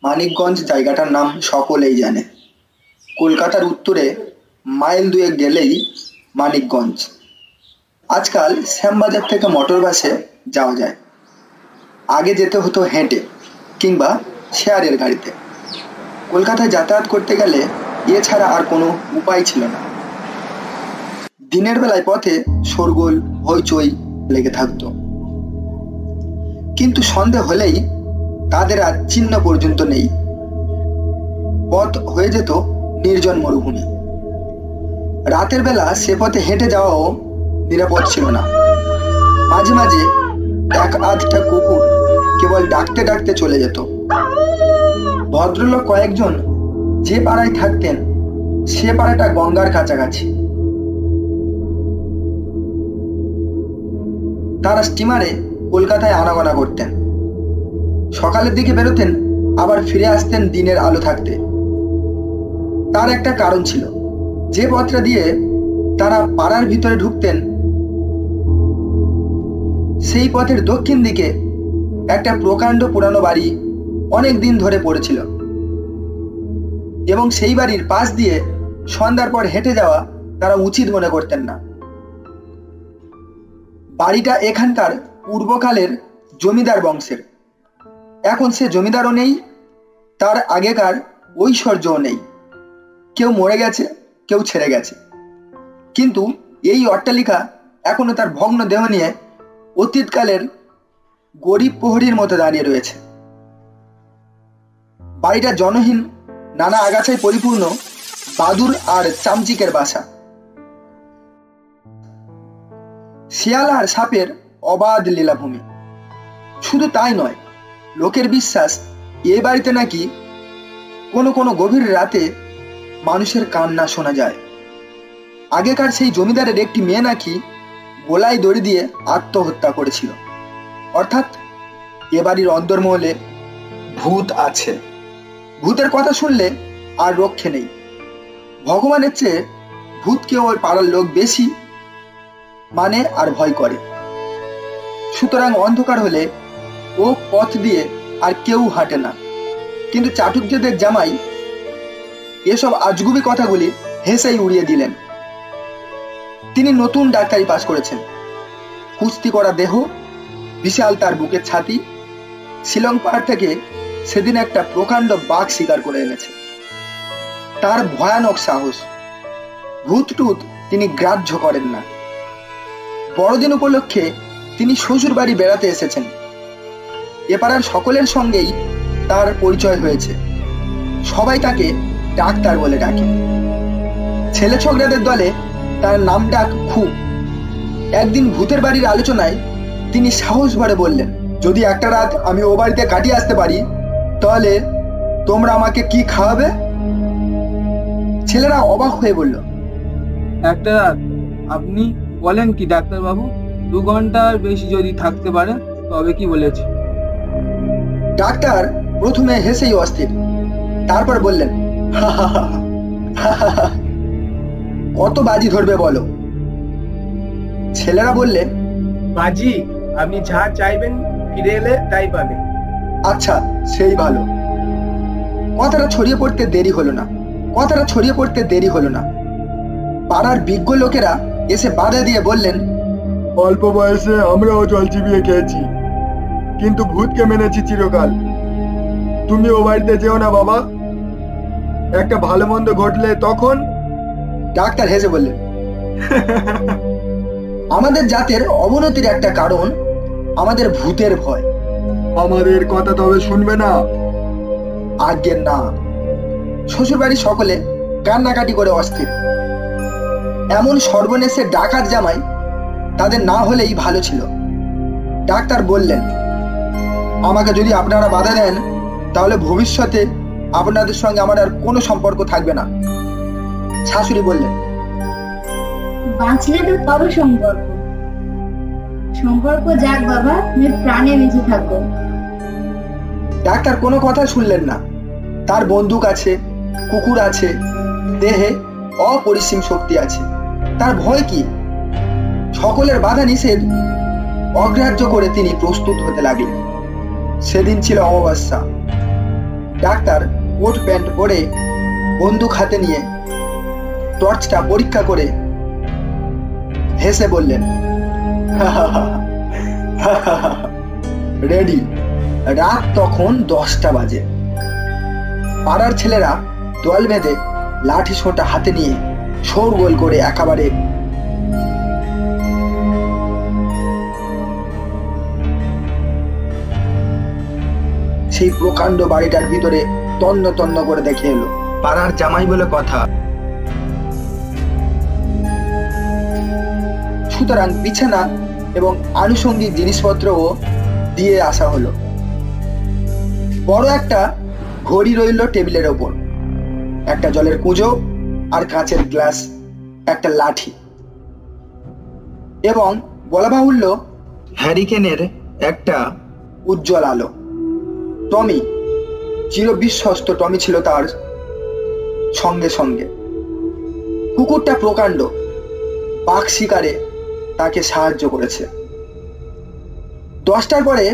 মানিকগঞ্জ জায়গাটার নাম সকলেই জানে। কলকাতার উত্তরে মাইল 2 গেলেই মানিকগঞ্জ। আজকাল শ্যামবাজার থেকে মোটর বাসে যাওয়া যায়, আগে যেতে হতো হেঁটে কিংবা শেয়ারের গাড়িতে। কলকাতায় যাতায়াত করতে গেলে এছাড়া আর কোনো উপায় ছিল না। দিনের বেলায় পথে শোরগোল হইচই লেগে থাকতো, কিন্তু সন্ধে হলেই তাদের আর চিহ্ন পর্যন্ত নেই। পথ হয়ে যেত নির্জন মরুভূমি। রাতের বেলা সে পথে হেঁটে যাওয়াও নিরাপদ ছিল না। মাঝে মাঝে এক আধটা কুকুর কেবল ডাকতে ডাকতে চলে যেত। ভদ্রলোক কয়েকজন যে পাড়ায় থাকতেন সে পাড়াটা গঙ্গার কাছাকাছি। তারা স্টিমারে কলকাতায় আনাগোনা করতেন। সকালের দিকে বেরোতেন, আবার ফিরে আসতেন দিনের আলো থাকতে। তার একটা কারণ ছিল, যে পথটা দিয়ে তারা পাড়ার ভিতরে ঢুকতেন সেই পথের দক্ষিণ দিকে একটা প্রকাণ্ড পুরানো বাড়ি অনেক দিন ধরে পড়েছিল, এবং সেই বাড়ির পাশ দিয়ে সন্ধ্যার পর হেঁটে যাওয়া তারা উচিত মনে করতেন না। বাড়িটা এখানকার পূর্বকালের জমিদার বংশের। এখন সে জমিদারও নেই, তার আগেকার ঐশ্বর্যও নেই। কেউ মরে গেছে, কেউ ছেড়ে গেছে, কিন্তু এই অট্টালিকা এখনো তার ভগ্ন দেহ নিয়ে অতীতকালের গরিব প্রহরীর মতো দাঁড়িয়ে রয়েছে। বাড়িটা জনহীন, নানা আগাছায় পরিপূর্ণ বাদুর আর চামচিকের বাসা। শিয়াল আর সাপের অবাধ লীলাভূমি। শুধু তাই নয়, লোকের বিশ্বাস এই বাড়িতে নাকি কোনো কোনো গভীর রাতে মানুষের কান্না শোনা যায়। আগেকার সেই জমিদারের একটি মেয়ে নাকি গলায় দড়ি দিয়ে আত্মহত্যা করেছিল। অর্থাৎ এ বাড়ির অন্তর্মহলে ভূত আছে। ভূতের কথা শুনলে আর রক্ষে নেই। ভগবানের চেয়ে ভূতকে ওর পাড়ার লোক বেশি মানে আর ভয় করে। সুতরাং অন্ধকার হলে ও পথ দিয়ে আর কেউ হাঁটে না। কিন্তু চাটুর্যদের জামাই এসব আজগুবি কথাগুলি হেসেই উড়িয়ে দিলেন। তিনি নতুন ডাক্তারি পাশ করেছেন। কুস্তি করা দেহ, বিশাল তার বুকের ছাতি। শিলং পাহাড় থেকে সেদিন একটা প্রকাণ্ড বাঘ শিকার করে এনেছে। তার ভয়ানক সাহস। ভূত টুত তিনি গ্রাহ্য করেন না। বড়দিন উপলক্ষে তিনি শ্বশুর বাড়ি বেড়াতে এসেছেন। এ পাড়ার সকলের সঙ্গেই তার পরিচয় হয়েছে। সবাই তাকে ডাক্তার বলে ডাকে। ছেলে ছোকরাদের দলে তার নাম ডাক খুব। একদিন ভূতের বাড়ির আলোচনায় তিনি সাহস ভরে বললেন, যদি একটা রাত আমি ও বাড়িতে কাটিয়ে আসতে পারি তাহলে তোমরা আমাকে কি খাওয়াবে? ছেলেরা অবাক হয়ে বলল, একটা রাত? আপনি বলেন কি ডাক্তারবাবু? 2 ঘন্টার বেশি যদি থাকতে পারে তবে কি বলেছে? ডাক্তার প্রথমে হেসেই অস্থির, তারপর বললেন, কত বাজি ধরবে বলো? ছেলেরা বললে, বাজি আপনি যা চাইবেন ফিরে এলে তাই পাবে। আচ্ছা, সেই ভালো। কথাটা ছড়িয়ে পড়তে দেরি হলো না। পাড়ার বিজ্ঞ লোকেরা এসে বাধা দিয়ে বললেন, অল্প বয়সে আমরাও জল চিবিয়ে খেয়েছি, কিন্তু ভূতকে মেনেছি চিরকাল। তুমি ও বাড়িতে যেও না বাবা, একটা ভালো মন্দ ঘটলে তখন। ডাক্তার হেসে বললেন, আমাদের জাতের অবনতির একটা কারণ আমাদের ভূতের ভয়। আমাদের কথা তবে শুনবে না? আজ্ঞে না। শ্বশুর বাড়ির সকলে কান্নাকাটি করে অস্থির। এমন সর্বনেশে ডাকাত জামাই তাদের না হলেই ভালো ছিল। ডাক্তার বললেন, আমাকে যদি আপনারা বাধা দেন তাহলে ভবিষ্যতে আপনাদের সঙ্গে আমার আর কোনো সম্পর্ক থাকবে না। শাশুড়ি বললেন, বাঁচলে তো তবে সম্পর্ক যাক বাবা, তুমি প্রাণে বেঁচে থাকো। ডাক্তার কোনো কথা শুনলেন না। তার বন্দুক আছে, কুকুর আছে, দেহে অপরিসীম শক্তি আছে, তার ভয় কি? সকলের বাধা নিষেধ অগ্রাহ্য করে তিনি প্রস্তুত হতে লাগলেন। সেদিন ছিল অমাবস্যা। ডাক্তার কোট প্যান্ট পরে বন্দুক হাতে নিয়ে টর্চটা পরীক্ষা করে হেসে বললেন, রেডি। রাত তখন 10টা বাজে। পাড়ার ছেলেরা দল বেঁধে লাঠি সোঁটা হাতে নিয়ে শোরগোল করে একেবারে সেই প্রকাণ্ড বাড়িটার ভিতরে তন্ন তন্ন করে দেখে এলো। পাড়ার জামাই বলে কথা, সুতরাং বিছানা এবং আনুষঙ্গিক জিনিসপত্রও দিয়ে আসা হলো। বড় একটা ঘড়ি রইল টেবিলের ওপর, একটা জলের কুঁজো আর কাঁচের গ্লাস, একটা লাঠি এবং বলা বাহুল্য হ্যারিকেনের একটা উজ্জ্বল আলো। টমি, চিরবিশ্বস্ত টমি ছিল তার সঙ্গে সঙ্গে। কুকুরটা প্রকাণ্ড, বাঘ শিকারে তাকে সাহায্য করেছে। 10টার পরে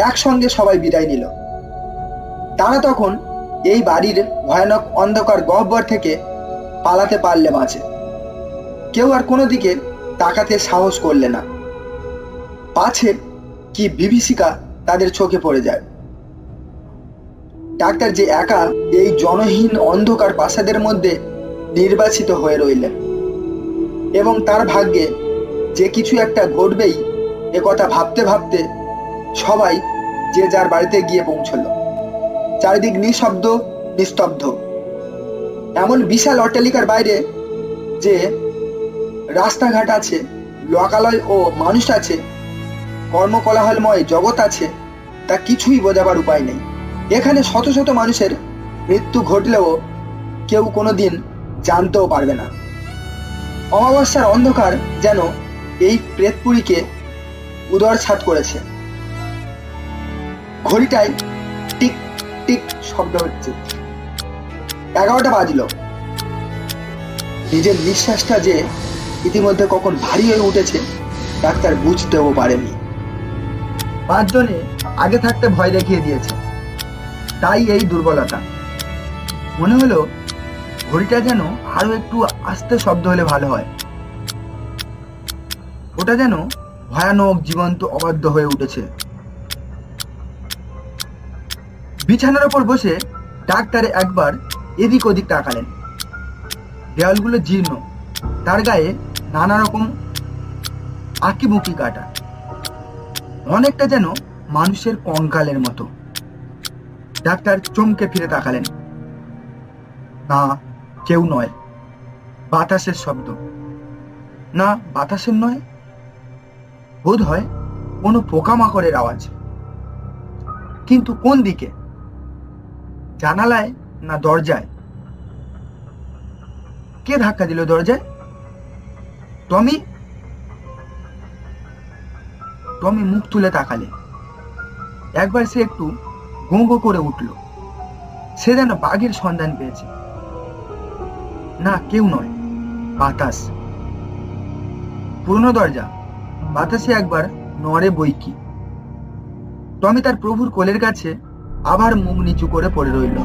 একসঙ্গে সবাই বিদায় নিল। তারা তখন এই বাড়ির ভয়ানক অন্ধকার গহ্বর থেকে পালাতে পারলে বাঁচে। কেউ আর কোনো দিকে তাকাতে সাহস করলে না, পাছে কি বিভীষিকা তাদের চোখে পড়ে যায়। ডাক্তার যে একা এই জনহীন অন্ধকার প্রাসাদের মধ্যে নির্বাচিত হয়ে রইলেন এবং তার ভাগ্যে যে কিছু একটা ঘটবেই একথা ভাবতে ভাবতে সবাই যে যার বাড়িতে গিয়ে পৌঁছল। চারিদিক নিঃশব্দ, নিস্তব্ধ। এমন বিশাল অট্টালিকার বাইরে যে রাস্তাঘাট আছে, লোকালয় ও মানুষ আছে, কর্মকোলাহলময় জগৎ আছে, তা কিছুই বোঝাবার উপায় নেই। এখানে শত শত মানুষের মৃত্যু ঘটলেও কেউ কোনোদিন জানতেও পারবে না। অমাবস্যার অন্ধকার যেন এই প্রেতপুরীকে উদরছাত করেছে। ঘড়িটায় টিক টিক শব্দ হচ্ছে। 11টা বাজল। নিজের নিঃশ্বাসটা যে ইতিমধ্যে কখন ভারী হয়ে উঠেছে ডাক্তার বুঝতেও পারেনি। 5 জনে আগে থাকতে ভয় দেখিয়ে দিয়েছে, তাই এই দুর্বলতা। মনে হলো ঘড়িটা যেন আরো একটু আস্তে শব্দ হলে ভালো হয়। ওটা যেন ভয়ানক জীবন্ত অবাধ্য হয়ে উঠেছে। বিছানার ওপর বসে ডাক্তার একবার এদিক ওদিক তাকালেন। দেওয়ালগুলো জীর্ণ, তার গায়ে নানা রকম আঁকিবুকি কাটা, অনেকটা যেন মানুষের কঙ্কালের মতো। ডাক্তার চমকে ফিরে তাকালেন। না, কেউ নয়। বাতাসের শব্দ। না, বাতাসের নয়, বোধ হয় কোনো পোকামাকড়ের আওয়াজ। কিন্তু কোন দিকে? জানালায় না দরজায়? কে ধাক্কা দিল দরজায়? টমি? টমি মুখ তুলে তাকালে। একবার সে একটু গোঁ গোঁ করে উঠল। সে যেন বাঘের সন্ধান পেয়েছে। না, কেউ নয়, বাতাস। পুরনো দরজা, বাতাসে একবার নড়ে বইকি। টমি তার প্রভুর কোলের কাছে আবার মুখ নিচু করে পড়ে রইল।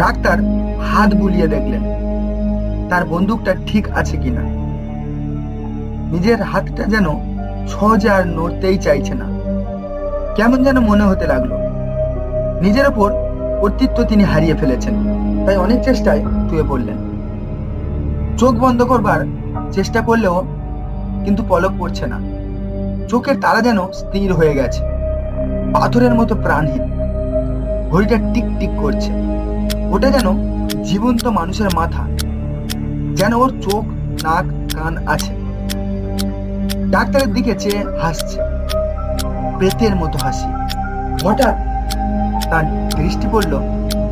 ডাক্তার হাত বুলিয়ে দেখলেন তার বন্দুকটা ঠিক আছে কিনা। নিজের হাতটা যেন সহজে আর নড়তেই চাইছে না। কেমন যেন মনে হতে লাগলো নিজের ওপর কর্তৃত্ব তিনি হারিয়ে ফেলেছেন। তাই অনেক চেষ্টায় শুয়ে পড়লেন। চোখ বন্ধ করবার চেষ্টা করলেও কিন্তু পলক পড়ছে না। চোখের তারা যেন স্থির হয়ে গেছে, পাথরের মতো প্রাণহীন। ঘড়িটা টিক টিক করছে। ওটা যেন জীবন্ত মানুষের মাথা, যেন ওর চোখ, নাক, কান আছে। ডাক্তারের দিকে চেয়ে হাসছে, প্রেতের মতো হাসি। হঠাৎ তার দৃষ্টি পড়ল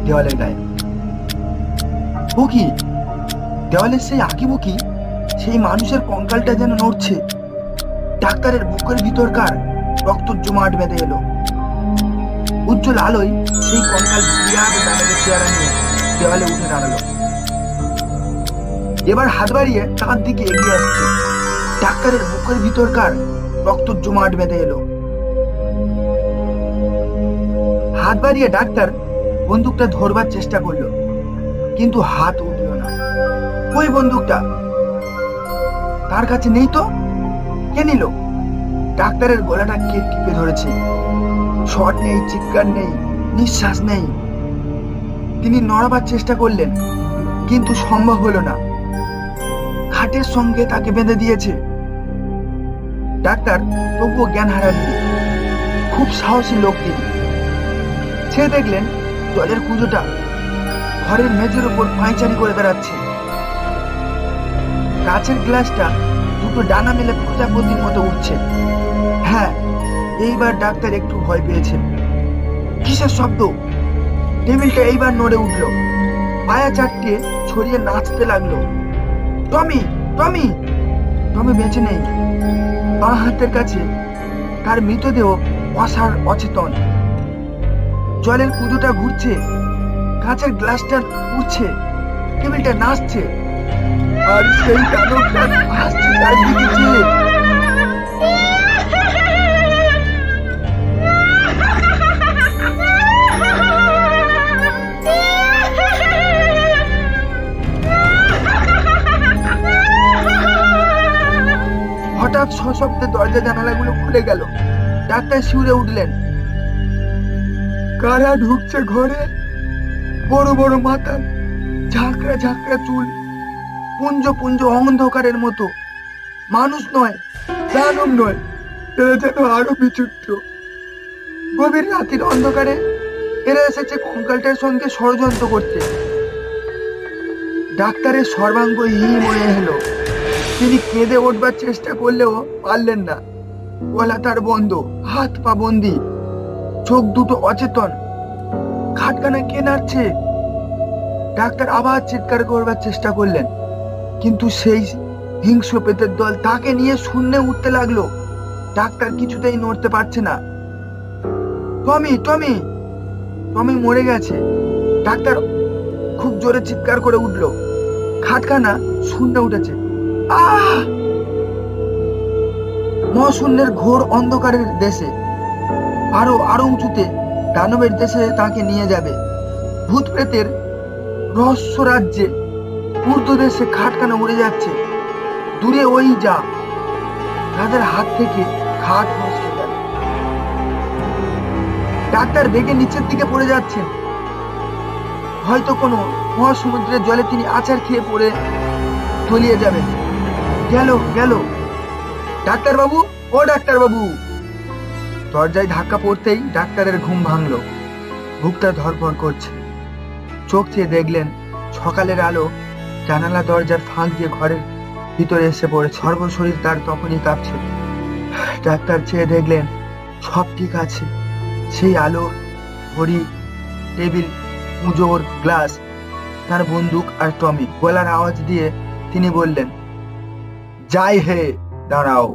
দেওয়ালের গায়ে। ও কি? দেওয়ালের সেই আঁকিবুকি, সেই মানুষের কঙ্কালটা যেন নড়ছে। ডাক্তারের বুকের ভিতরকার রক্ত জমাট বেঁধে এলো। উজ্জ্বল আলোয় সেই কঙ্কাল বিরাট দাঁড়ালে চেহারা নিয়ে দেওয়ালে উঠে দাঁড়ালো। এবার হাত বাড়িয়ে তার দিকে এগিয়ে আসছে। ডাক্তারের বুকের ভিতরকার রক্ত জমাট বেঁধে এলো। হাত বাড়িয়ে ডাক্তার বন্দুকটা ধরবার চেষ্টা করলো, কিন্তু হাত উঠল না। ওই বন্দুকটা তার কাছে নেই তো, কে নিল? ডাক্তারের গলাটা কে টিপে ধরেছে? শট নেই, চিৎকার নেই, নিঃশ্বাস নেই। তিনি নড়াবার চেষ্টা করলেন, কিন্তু সম্ভব হলো না। খাটের সঙ্গে তাকে বেঁধে দিয়েছে। ডাক্তার তবুও জ্ঞান হারাননি। খুব সাহসী লোক তিনি। সে দেখলেন জলের কুঁজোটা ঘরের মেঝের উপর পায়চারি করে বেড়াচ্ছে। কাচের গ্লাসটা দুটো ডানা মেলে প্রজাপতির মতো উঠছে। হ্যাঁ, এইবার ডাক্তার একটু ভয় পেয়েছেন। কিসের শব্দ? টেবিলটা এইবার নড়ে উঠল। পায়া চারটে ছড়িয়ে নাচতে লাগলো। টমি, টমি! টমি বেঁচে নেই। বাঁ হাতের কাছে তার মৃতদেহ অসাড়, অচেতন। জলের কুঁজোটা ঘুরছে, কাঁচের গ্লাসটা উঠছে, টেবিলটা নাচছে, আর সেই দানবটা হাসছে তার দিকে চেয়ে। হঠাৎ সশব্দে দরজা জানালাগুলো খুলে গেল। ডাক্তার শিউরে উঠলেন। কারা ঢুকছে ঘরে? বড় বড় মাথা, ঝাঁকড়া ঝাঁকড়া চুল, পুঞ্জ পুঞ্জ অন্ধকারের মতো। মানুষ নয়, দানব নয়, এরা যেন আরো বিচিত্র। গভীর রাতের অন্ধকারে এরা এসেছে কঙ্কালটার সঙ্গে ষড়যন্ত্র করতে। ডাক্তারের সর্বাঙ্গ হিম হয়ে এলো। তিনি কেঁদে উঠবার চেষ্টা করলেও পারলেন না। গলা তার বন্ধ, হাত পা বন্দি, চোখ দুটো অচেতন। খাটখানা কে নাড়ছে? ডাক্তার আবার চিৎকার করবার চেষ্টা করলেন, কিন্তু সেই হিংস্র পেটের দল তাকে নিয়ে শূন্যে উঠতে লাগলো। ডাক্তার কিছুতেই নড়তে পারছে না। টমি, টমি! টমি মরে গেছে। ডাক্তার খুব জোরে চিৎকার করে উঠল। খাটখানা শূন্যে উঠেছে। আহ! মহাশূন্যের ঘোর অন্ধকারের দেশে, আরো আরো উঁচুতে দানবের দেশে তাকে নিয়ে যাবে। ভূত প্রেতের রহস্য রাজ্যে ঊর্ধ্ব দেশে খাটখানা উড়ে যাচ্ছে। দূরে ওই যা, তাদের হাত থেকে খাট মস্কে গেল। ডাক্তার বেগে নিচের দিকে পড়ে যাচ্ছেন। হয়তো কোনো মহাসমুদ্রের জলে তিনি আছাড় খেয়ে পড়ে তলিয়ে যাবেন। গেল, গেল! ডাক্তারবাবু, ও ডাক্তারবাবু! দরজায় ধাক্কা পড়তেই ডাক্তারের ঘুম ভাঙল। বুকটা ধড়ফড় করছে। চোখ চেয়ে দেখলেন সকালের আলো জানালা দরজার ফাঁক দিয়ে ঘরের ভিতরে এসে পড়ে। সর্বশরীর তার তখনই কাঁপছে। ডাক্তার চেয়ে দেখলেন সব ঠিক আছে। সেই আলো, ঘড়ি, টেবিল, কুঁজোর গ্লাস, তার বন্দুক আর টমি। গলার আওয়াজ দিয়ে তিনি বললেন, যাই হে, দাঁড়াও।